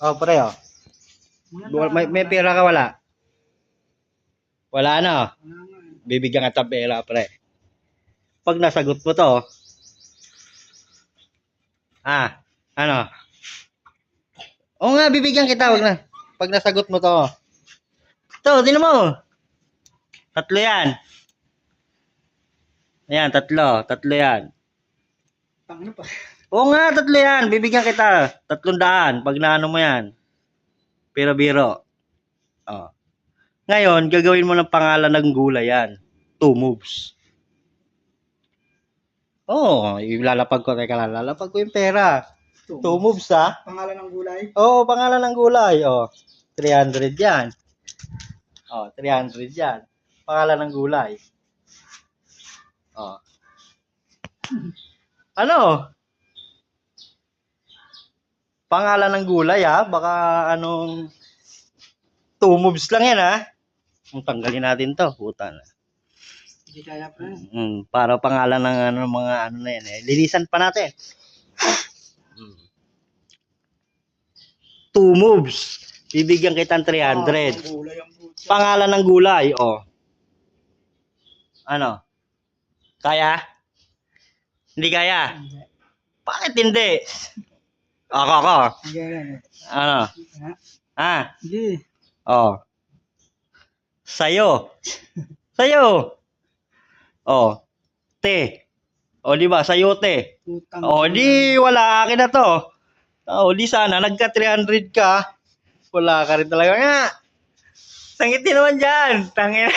Oh, pre, oh. May pera ka wala? Wala na. Bibigyan ka ng pera, pre. Pag nasagot mo to, ano? Oo nga, bibigyan kita, wag na. Pag nasagot mo to. Ito, tinan mo. Tatlo yan. Ayan, tatlo. Tatlo yan. Ano pa? Oo nga, tatlo yan. Bibigyan kita. 300 pag naano mo yan. Biro-biro. Oh. Ngayon, gagawin mo ng pangalan ng gulay yan. 2 moves. Oo, ilalapag ko. Teka lang, lalapag ko yung pera. 2 moves, ha? Pangalan ng gulay? Oo, pangalan ng gulay. Oh, 300 yan. Oh, 300 yan. Pangalan ng gulay. Oh. Ano? Pangalan ng gulay, ha? Baka anong 2 moves lang yan, ha? Tanggalin natin to, puta na. Hindi kaya pa. Para pangalan ng mga ano na yan, eh. Linisan pa natin. 2 moves. Bibigyan kita ng 300. Pangalan ng gulay, oh. Ano? Kaya? Hindi kaya? Bakit hindi? Ako. Ano? Hindi. Oh. Sayo. Oh. Te. O, di ba? Sayote. O, di wala. Akin na to. O, di sana. Nagka 300 ka. Wala ka rin talaga nga. Sangit din naman dyan. Tangin.